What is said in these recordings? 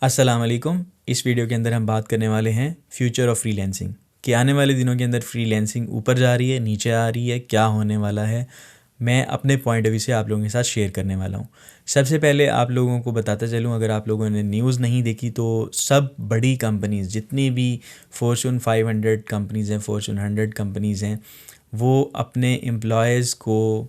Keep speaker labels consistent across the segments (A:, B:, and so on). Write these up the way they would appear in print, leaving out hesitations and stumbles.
A: अस्सलाम वालेकुम। इस वीडियो के अंदर हम बात करने वाले हैं फ्यूचर ऑफ फ्रीलैंसिंग कि आने वाले दिनों के अंदर फ्रीलैंसिंग ऊपर जा रही है, नीचे आ रही है, क्या होने वाला है। मैं अपने पॉइंट ऑफ व्यू से आप लोगों के साथ शेयर करने वाला हूँ। सबसे पहले आप लोगों को बताता चलूँ, अगर आप लोगों ने न्यूज़ नहीं देखी तो सब बड़ी कंपनीज़ जितनी भी फॉर्चून 500 कंपनीज़ हैं, फॉर्चून 100 कंपनीज़ हैं, वो अपने एम्प्लॉयज़ को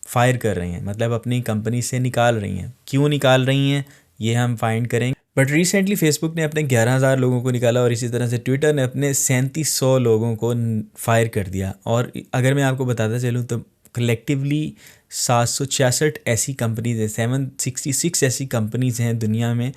A: फायर कर रही हैं, मतलब अपनी कंपनी से निकाल रही हैं। क्यों निकाल रही हैं ये हम फाइंड करेंगे। बट रिसेंटली फेसबुक ने अपने 11,000 लोगों को निकाला और इसी तरह से ट्विटर ने अपने 3700 लोगों को फायर कर दिया। और अगर मैं आपको बताता चलूँ तो कलेक्टिवली 766 ऐसी कंपनीज़ हैं, 766 ऐसी कंपनीज़ हैं दुनिया में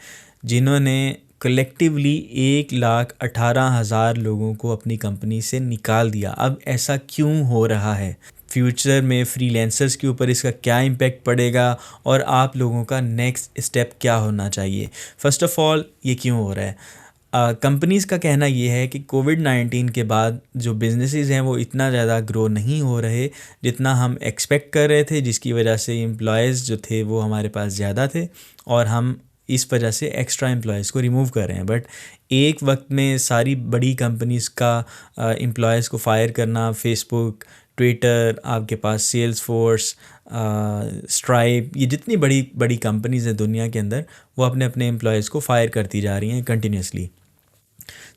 A: जिन्होंने कलेक्टिवली 1,18,000 लोगों को अपनी कंपनी से निकाल दिया। अब ऐसा क्यों हो रहा है, फ्यूचर में फ्रीलांसर्स के ऊपर इसका क्या इम्पैक्ट पड़ेगा और आप लोगों का नेक्स्ट स्टेप क्या होना चाहिए। फ़र्स्ट ऑफ़ ऑल ये क्यों हो रहा है, कंपनीज़ का कहना ये है कि कोविड-19 के बाद जो बिज़नेसेस हैं वो इतना ज़्यादा ग्रो नहीं हो रहे जितना हम एक्सपेक्ट कर रहे थे, जिसकी वजह से एम्प्लॉयज़ जो थे वो हमारे पास ज़्यादा थे और हम इस वजह से एक्स्ट्रा एम्प्लॉयज़ को रिमूव कर रहे हैं। बट एक वक्त में सारी बड़ी कंपनीज़ का एम्प्लॉयज़ को फायर करना, फेसबुक, ट्विटर, आपके पास सेल्सफोर्स, स्ट्राइप, ये जितनी बड़ी बड़ी कंपनीज़ हैं दुनिया के अंदर, वो अपने अपने एम्प्लॉयज़ को फायर करती जा रही हैं कंटिन्यूसली।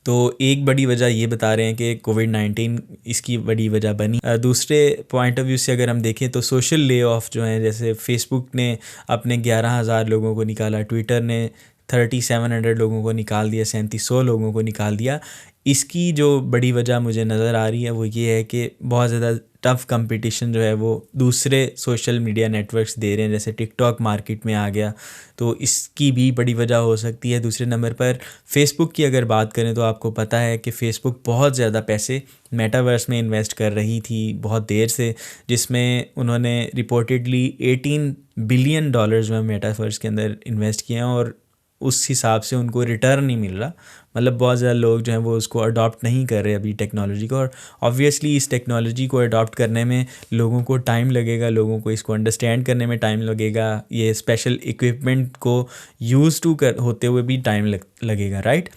A: तो एक बड़ी वजह ये बता रहे हैं कि कोविड-19 इसकी बड़ी वजह बनी। दूसरे पॉइंट ऑफ व्यू से अगर हम देखें तो सोशल ले ऑफ जो हैं, जैसे फेसबुक ने अपने 11,000 लोगों को निकाला, ट्विटर ने 3700 लोगों को निकाल दिया, 3700 लोगों को निकाल दिया। इसकी जो बड़ी वजह मुझे नज़र आ रही है वो ये है कि बहुत ज़्यादा टफ़ कंपटीशन जो है वो दूसरे सोशल मीडिया नेटवर्क्स दे रहे हैं, जैसे टिकटॉक मार्केट में आ गया, तो इसकी भी बड़ी वजह हो सकती है। दूसरे नंबर पर फेसबुक की अगर बात करें तो आपको पता है कि फ़ेसबुक बहुत ज़्यादा पैसे मेटावर्स में इन्वेस्ट कर रही थी बहुत देर से, जिसमें उन्होंने रिपोर्टेडली $18 बिलियन जो है मेटावर्स के अंदर इन्वेस्ट किए हैं और उस हिसाब से उनको रिटर्न नहीं मिल रहा। मतलब बहुत ज़्यादा लोग जो हैं वो उसको अडॉप्ट नहीं कर रहे अभी टेक्नोलॉजी को, और ऑब्वियसली इस टेक्नोलॉजी को अडॉप्ट करने में लोगों को टाइम लगेगा, लोगों को इसको अंडरस्टैंड करने में टाइम लगेगा, ये स्पेशल इक्विपमेंट को यूज़ टू कर होते हुए भी टाइम लगेगा, राइट।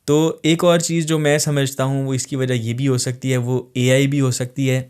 A: तो एक और चीज़ जो मैं समझता हूँ वो इसकी वजह ये भी हो सकती है, वो एआई भी हो सकती है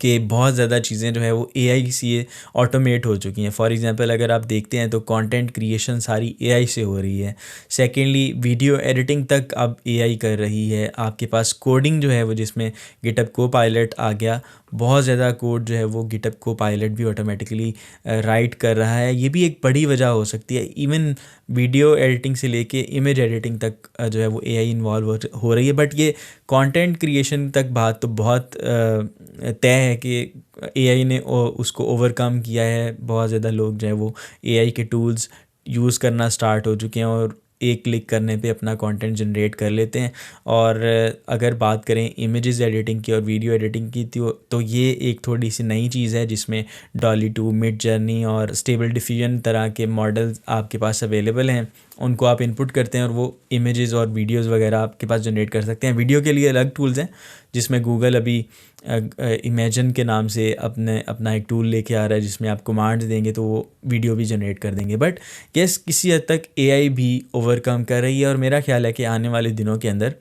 A: कि बहुत ज़्यादा चीज़ें जो है वो एआई से ऑटोमेट हो चुकी हैं। फॉर एग्जांपल अगर आप देखते हैं तो कंटेंट क्रिएशन सारी एआई से हो रही है। सेकेंडली वीडियो एडिटिंग तक अब एआई कर रही है। आपके पास कोडिंग जो है वो, जिसमें गिटहब कोपायलट आ गया, बहुत ज़्यादा कोड जो है वो गिटहब कोपायलट भी ऑटोमेटिकली राइट कर रहा है। ये भी एक बड़ी वजह हो सकती है। इवन वीडियो एडिटिंग से लेके इमेज एडिटिंग तक जो है वो एआई इन्वॉल्व हो रही है। बट ये कंटेंट क्रिएशन तक बात तो बहुत तय है कि एआई ने उसको ओवरकम किया है। बहुत ज़्यादा लोग जो है वो एआई के टूल्स यूज़ करना स्टार्ट हो चुके हैं और एक क्लिक करने पे अपना कंटेंट जनरेट कर लेते हैं। और अगर बात करें इमेजेस एडिटिंग की और वीडियो एडिटिंग की तो ये एक थोड़ी सी नई चीज़ है, जिसमें डॉली 2, मिड जर्नी और स्टेबल डिफ्यूजन तरह के मॉडल्स आपके पास अवेलेबल हैं। उनको आप इनपुट करते हैं और वो इमेजेस और वीडियोस वगैरह आपके पास जनरेट कर सकते हैं। वीडियो के लिए अलग टूल्स हैं, जिसमें गूगल अभी इमेजिन के नाम से अपना एक टूल लेके आ रहा है, जिसमें आप कमांड्स देंगे तो वो वीडियो भी जनरेट कर देंगे। बट यस, किसी हद तक एआई भी ओवरकम कर रही है और मेरा ख्याल है कि आने वाले दिनों के अंदर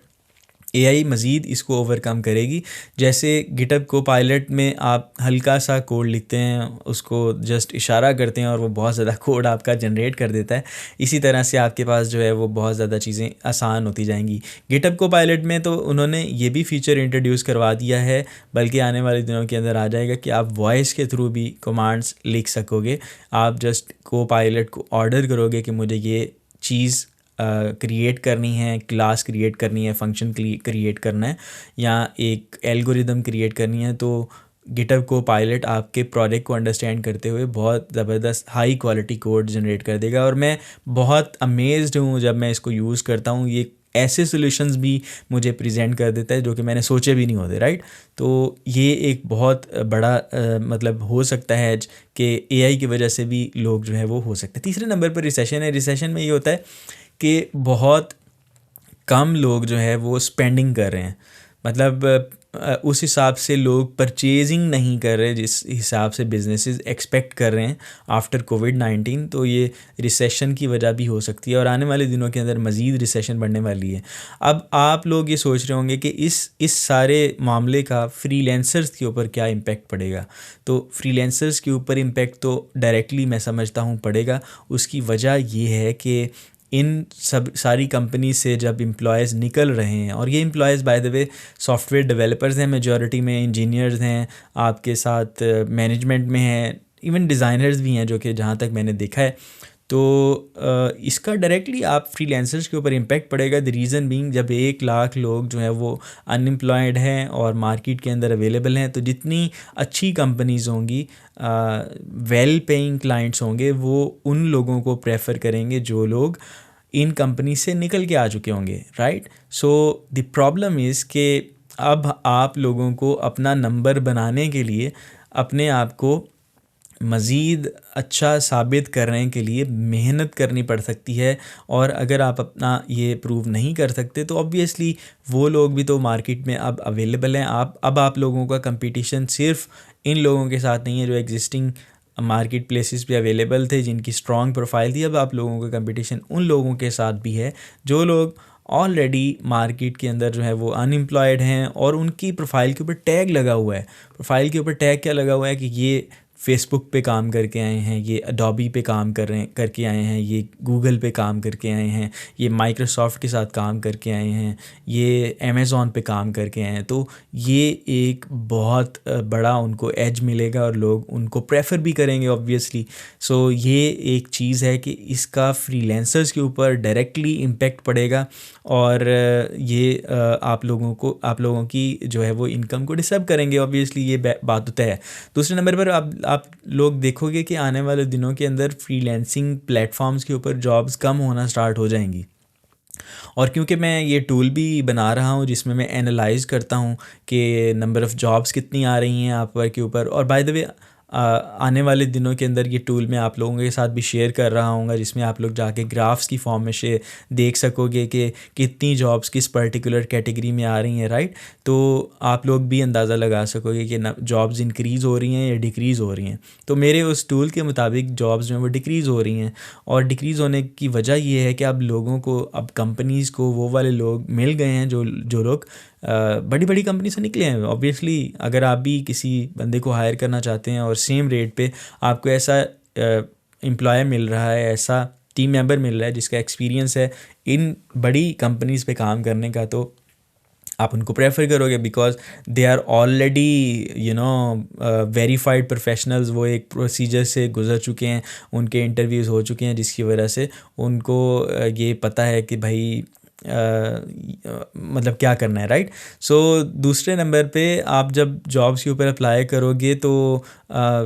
A: एआई मज़ीद इसको ओवरकम करेगी। जैसे गिटहब कोपायलट में आप हल्का सा कोड लिखते हैं, उसको जस्ट इशारा करते हैं और वो बहुत ज़्यादा कोड आपका जनरेट कर देता है। इसी तरह से आपके पास जो है वो बहुत ज़्यादा चीज़ें आसान होती जाएंगी। गिटहब कोपायलट में तो उन्होंने ये भी फ़ीचर इंट्रोड्यूस करवा दिया है, बल्कि आने वाले दिनों के अंदर आ जाएगा कि आप वॉइस के थ्रू भी कमांड्स लिख सकोगे। आप जस्ट कोपायलट को ऑर्डर करोगे कि मुझे ये चीज़ क्रिएट करनी है, क्लास क्रिएट करनी है, फंक्शन क्रिएट करना है या एक एल्गोरिदम क्रिएट करनी है, तो गिटहब कोपायलट आपके प्रोजेक्ट को अंडरस्टैंड करते हुए बहुत ज़बरदस्त हाई क्वालिटी कोड जनरेट कर देगा। और मैं बहुत अमेज्ड हूँ जब मैं इसको यूज़ करता हूँ। ये ऐसे सॉल्यूशंस भी मुझे प्रेजेंट कर देता है जो कि मैंने सोचे भी नहीं होते, राइट। तो ये एक बहुत बड़ा मतलब हो सकता है कि एआई की वजह से भी लोग जो है वो हो सकते हैं। तीसरे नंबर पर रिसेशन है। रिसेशन में ये होता है कि बहुत कम लोग जो है वो स्पेंडिंग कर रहे हैं। मतलब उस हिसाब से लोग परचेजिंग नहीं कर रहे जिस हिसाब से बिजनेसेस एक्सपेक्ट कर रहे हैं आफ्टर कोविड-19। तो ये रिसेशन की वजह भी हो सकती है और आने वाले दिनों के अंदर मज़ीद रिसेशन बढ़ने वाली है। अब आप लोग ये सोच रहे होंगे कि इस सारे मामले का फ्रीलांसर्स के ऊपर क्या इम्पेक्ट पड़ेगा। तो फ्रीलांसर्स के ऊपर इम्पेक्ट तो डायरेक्टली मैं समझता हूँ पड़ेगा। उसकी वजह ये है कि इन सब सारी कंपनी से जब एम्प्लॉयज़ निकल रहे हैं, और ये employees by the way software developers हैं, मेजॉरिटी में इंजीनियर्स हैं, आपके साथ मैनेजमेंट में हैं, इवन डिज़ाइनर्स भी हैं जो कि जहाँ तक मैंने देखा है। तो इसका डायरेक्टली आप फ्रीलांसर्स के ऊपर इम्पेक्ट पड़ेगा। द रीज़न बीइंग जब 1 लाख लोग जो है वो अनएम्प्लॉयड हैं और मार्केट के अंदर अवेलेबल हैं, तो जितनी अच्छी कंपनीज़ होंगी, वेल पेइंग क्लाइंट्स होंगे, वो उन लोगों को प्रेफर करेंगे जो लोग इन कंपनी से निकल के आ चुके होंगे, right. So the problem is कि अब आप लोगों को अपना नंबर बनाने के लिए अपने आप को मज़ीद अच्छा साबित करने के लिए मेहनत करनी पड़ सकती है। और अगर आप अपना ये प्रूव नहीं कर सकते तो ऑब्वियसली वो लोग भी तो मार्केट में अब अवेलेबल हैं। आप लोगों का कंपटीशन सिर्फ इन लोगों के साथ नहीं है जो एग्जिस्टिंग मार्केट प्लेसेस पे अवेलेबल थे, जिनकी स्ट्रॉन्ग प्रोफाइल थी। अब आप लोगों का कंपटीशन उन लोगों के साथ भी है जो लोग ऑलरेडी मार्केट के अंदर जो है वो अनएम्प्लॉयड हैं और उनकी प्रोफाइल के ऊपर टैग लगा हुआ है। प्रोफाइल के ऊपर टैग क्या लगा हुआ है कि ये फेसबुक पे काम करके आए हैं, ये अडोबी पे काम करके आए हैं, ये गूगल पे काम करके आए हैं, ये माइक्रोसॉफ्ट के साथ काम करके आए हैं, ये अमेज़ॉन पे काम करके आए हैं। तो ये एक बहुत बड़ा उनको एज मिलेगा और लोग उनको प्रेफर भी करेंगे ऑब्वियसली। सो ये एक चीज़ है कि इसका फ्रीलांसर्स के ऊपर डायरेक्टली इम्पेक्ट पड़ेगा और ये आप लोगों की जो है वो इनकम को डिस्टर्ब करेंगे, ऑब्वियसली ये बात होता है। दूसरे नंबर पर आप लोग देखोगे कि आने वाले दिनों के अंदर फ्रीलांसिंग प्लेटफॉर्म्स के ऊपर जॉब्स कम होना स्टार्ट हो जाएंगी। और क्योंकि मैं ये टूल भी बना रहा हूँ जिसमें मैं एनालाइज़ करता हूँ कि नंबर ऑफ़ जॉब्स कितनी आ रही हैं अपवर्क के ऊपर, और बाय द वे आने वाले दिनों के अंदर ये टूल मैं आप लोगों के साथ भी शेयर कर रहा हूँ जिसमें आप लोग जाके ग्राफ्स की फॉर्म में देख सकोगे कि कितनी जॉब्स किस पर्टिकुलर कैटेगरी में आ रही हैं, राइट। तो आप लोग भी अंदाज़ा लगा सकोगे कि जॉब्स इंक्रीज़ हो रही हैं या डिक्रीज़ हो रही हैं। तो मेरे उस टूल के मुताबिक जॉब्स जो हैं वो डिक्रीज़ हो रही हैं, और डिक्रीज़ होने की वजह ये है कि अब लोगों को, अब कंपनीज़ को वो वाले लोग मिल गए हैं जो लोग बड़ी बड़ी कंपनी से निकले हैं। ऑब्वियसली अगर आप भी किसी बंदे को हायर करना चाहते हैं और सेम रेट पे आपको ऐसा एम्प्लॉय मिल रहा है, ऐसा टीम मेंबर मिल रहा है जिसका एक्सपीरियंस है इन बड़ी कंपनीज़ पे काम करने का, तो आप उनको प्रेफर करोगे because they are already verified professionals. वो एक प्रोसीजर से गुजर चुके हैं, उनके इंटरव्यूज़ हो चुके हैं, जिसकी वजह से उनको ये पता है कि भाई मतलब क्या करना है, राइट। सो दूसरे नंबर पे आप जब जॉब्स के ऊपर अप्लाई करोगे तो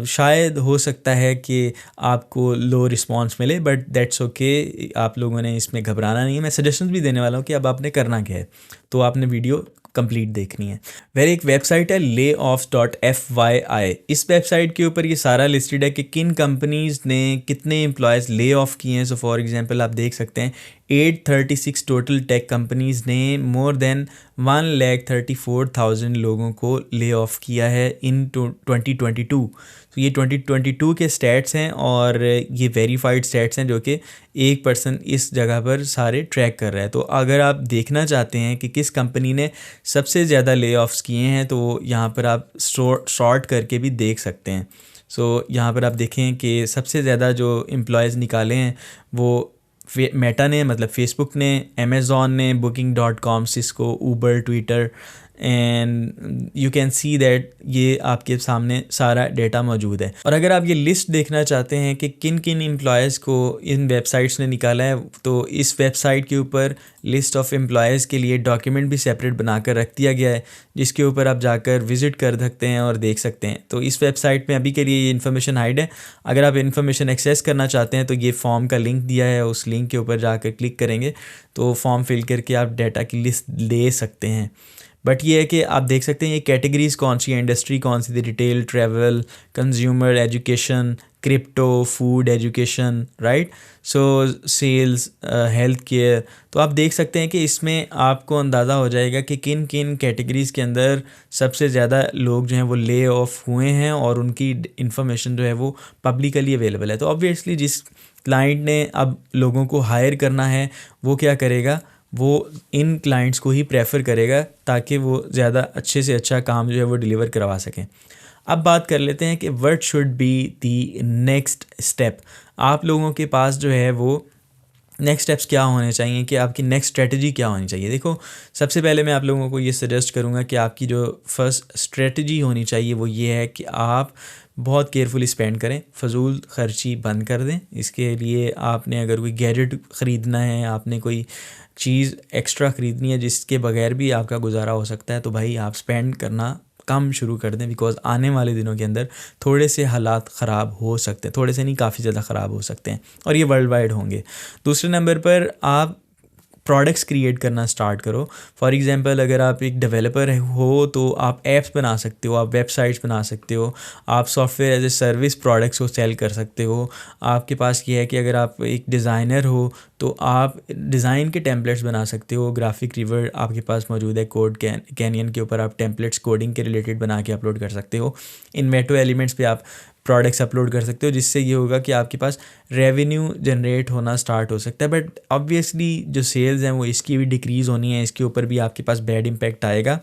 A: शायद हो सकता है कि आपको लो रिस्पांस मिले, बट दैट्स ओके। आप लोगों ने इसमें घबराना नहीं है। मैं सजेशंस भी देने वाला हूँ कि अब आपने करना क्या है, तो आपने वीडियो कंप्लीट देखनी है। वेरी एक वेबसाइट है layoffs.fyi। इस वेबसाइट के ऊपर ये सारा लिस्टेड है कि किन कंपनीज़ ने कितने एम्प्लॉयज़ ले ऑफ़ किए हैं। सो फॉर एग्जांपल आप देख सकते हैं 836 टोटल टेक कंपनीज़ ने मोर देन 1,34,000 लोगों को ले ऑफ़ किया है इन 2022। तो ये 2022 के स्टैट्स हैं और ये वेरीफाइड स्टैट्स हैं जो कि एक पर्सन इस जगह पर सारे ट्रैक कर रहा है। तो अगर आप देखना चाहते हैं कि किस कंपनी ने सबसे ज़्यादा ले ऑफ्स किए हैं तो यहाँ पर आप शॉर्ट करके भी देख सकते हैं। सो यहाँ पर आप देखें कि सबसे ज़्यादा जो एम्प्लॉयज़ निकाले हैं वो मेटा ने, मतलब फेसबुक ने, अमेज़ॉन ने, booking.com, Cisco, Uber, Twitter, and you can see that ये आपके सामने सारा डेटा मौजूद है। और अगर आप ये लिस्ट देखना चाहते हैं कि किन किन एम्प्लॉयज़ को इन वेबसाइट्स ने निकाला है, तो इस वेबसाइट के ऊपर लिस्ट ऑफ एम्प्लॉयज़ के लिए डॉक्यूमेंट भी सेपरेट बनाकर रख दिया गया है, जिसके ऊपर आप जाकर विज़िट कर सकते हैं और देख सकते हैं। तो इस वेबसाइट में अभी के लिए ये इन्फॉर्मेशन हाइड है। अगर आप इन्फॉर्मेशन एक्सेस करना चाहते हैं तो ये फॉर्म का लिंक दिया है, उस लिंक के ऊपर जाकर क्लिक करेंगे तो फॉर्म फिल करके आप डाटा की लिस्ट ले सकते हैं। बट ये है कि आप देख सकते हैं ये कैटेगरीज़ कौन सी हैं, इंडस्ट्री कौन सी थी, retail, travel, consumer, education, crypto, food, education, right. So sales, health care. तो आप देख सकते हैं कि इसमें आपको अंदाज़ा हो जाएगा कि किन किन कैटेगरीज़ के अंदर सबसे ज़्यादा लोग जो हैं वो ले ऑफ हुए हैं और उनकी इंफॉर्मेशन जो है वो पब्लिकली अवेलेबल है। तो ऑब्वियसली जिस क्लाइंट ने अब लोगों को हायर करना है वो क्या करेगा, वो इन क्लाइंट्स को ही प्रेफर करेगा ताकि वो ज़्यादा अच्छे से अच्छा काम जो है वो डिलीवर करवा सकें। अब बात कर लेते हैं कि what should be the next step. आप लोगों के पास जो है वो नेक्स्ट स्टेप्स क्या होने चाहिए, कि आपकी नेक्स्ट स्ट्रेटजी क्या होनी चाहिए। देखो, सबसे पहले मैं आप लोगों को ये सजेस्ट करूँगा कि आपकी जो फर्स्ट स्ट्रेटजी होनी चाहिए वो ये है कि आप बहुत केयरफुली स्पेंड करें, फजूल खर्ची बंद कर दें। इसके लिए आपने अगर कोई गैजेट ख़रीदना है, आपने कोई चीज़ एक्स्ट्रा ख़रीदनी है जिसके बगैर भी आपका गुजारा हो सकता है, तो भाई आप स्पेंड करना कम शुरू कर दें, बिकॉज़ आने वाले दिनों के अंदर थोड़े से हालात ख़राब हो सकते हैं, थोड़े से नहीं काफ़ी ज़्यादा ख़राब हो सकते हैं और ये वर्ल्ड वाइड होंगे। दूसरे नंबर पर आप प्रोडक्ट्स क्रिएट करना स्टार्ट करो। फॉर एग्जांपल, अगर आप एक डेवलपर हो तो आप ऐप्स बना सकते हो, आप वेबसाइट्स बना सकते हो, आप software as a service products को सेल कर सकते हो। आपके पास ये है कि अगर आप एक डिज़ाइनर हो तो आप डिज़ाइन के टेम्पलेट्स बना सकते हो। ग्राफिक रिवर आपके पास मौजूद है, कोड कैनियन के ऊपर आप टेम्पलेट्स कोडिंग के रिलेटेड बना के अपलोड कर सकते हो। इन्वेंटो एलिमेंट्स पे आप प्रोडक्ट्स अपलोड कर सकते हो, जिससे ये होगा कि आपके पास रेवेन्यू जनरेट होना स्टार्ट हो सकता है। बट ऑब्वियसली जो सेल्स हैं वो इसकी भी डिक्रीज़ होनी है, इसके ऊपर भी आपके पास बैड इम्पैक्ट आएगा।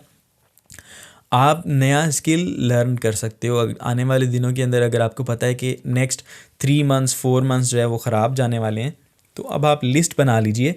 A: आप नया स्किल लर्न कर सकते हो आने वाले दिनों के अंदर। अगर आपको पता है कि नेक्स्ट 3 मंथ्स 4 मंथ्स जो है वो ख़राब जाने वाले हैं, तो अब आप लिस्ट बना लीजिए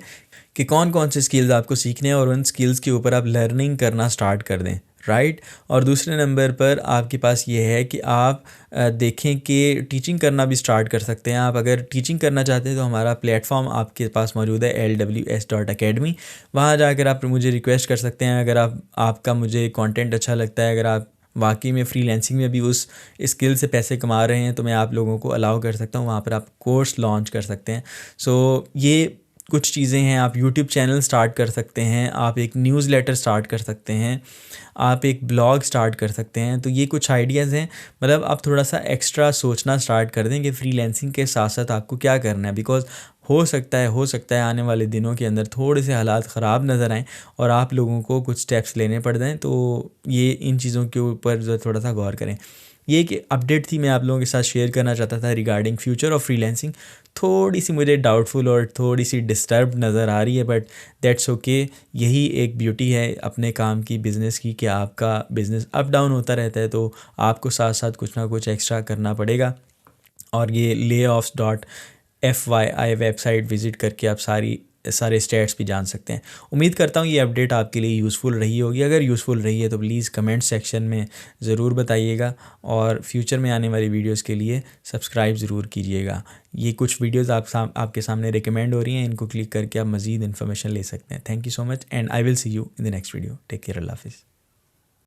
A: कि कौन कौन से स्किल्स आपको सीखने हैं और उन स्किल्स के ऊपर आप लर्निंग करना स्टार्ट कर दें, राइट। और दूसरे नंबर पर आपके पास ये है कि आप देखें कि टीचिंग करना भी स्टार्ट कर सकते हैं। आप अगर टीचिंग करना चाहते हैं तो हमारा प्लेटफॉर्म आपके पास मौजूद है lws.academy। वहाँ जाकर आप मुझे रिक्वेस्ट कर सकते हैं। अगर आपका मुझे कंटेंट अच्छा लगता है, अगर आप वाकई में फ्रीलांसिंग में भी उस स्किल से पैसे कमा रहे हैं, तो मैं आप लोगों को अलाउ कर सकता हूँ, वहाँ पर आप कोर्स लॉन्च कर सकते हैं। सो ये कुछ चीज़ें हैं। आप यूट्यूब चैनल स्टार्ट कर सकते हैं, आप एक न्यूज़लेटर स्टार्ट कर सकते हैं, आप एक ब्लॉग स्टार्ट कर सकते हैं। तो ये कुछ आइडियाज़ हैं। मतलब आप थोड़ा सा एक्स्ट्रा सोचना स्टार्ट कर दें कि फ्रीलांसिंग के साथ साथ आपको क्या करना है, बिकॉज़ हो सकता है आने वाले दिनों के अंदर थोड़े से हालात ख़राब नज़र आएँ और आप लोगों को कुछ स्टेप्स लेने पड़ जाएँ। तो ये इन चीज़ों के ऊपर जो थोड़ा सा गौर करें। ये एक अपडेट थी मैं आप लोगों के साथ शेयर करना चाहता था रिगार्डिंग फ्यूचर ऑफ फ्रीलांसिंग। थोड़ी सी मुझे डाउटफुल और थोड़ी सी डिस्टर्ब नज़र आ रही है, बट दैट्स ओके। यही एक ब्यूटी है अपने काम की, बिज़नेस की, कि आपका बिज़नेस अप डाउन होता रहता है, तो आपको साथ साथ कुछ ना कुछ एक्स्ट्रा करना पड़ेगा। और ये layoffs.fyi वेबसाइट विज़िट करके आप सारे स्टेट्स भी जान सकते हैं। उम्मीद करता हूँ ये अपडेट आपके लिए यूज़फुल रही होगी। अगर यूज़फुल रही है तो प्लीज़ कमेंट सेक्शन में ज़रूर बताइएगा और फ्यूचर में आने वाली वीडियोस के लिए सब्सक्राइब ज़रूर कीजिएगा। ये कुछ वीडियोस आपके सामने रिकमेंड हो रही हैं, इनको क्लिक करके आप मज़ीद इन्फॉर्मेशन ले सकते हैं। Thank you so much and I will see you in the next video. Take care, अल्लाह हाफिज़।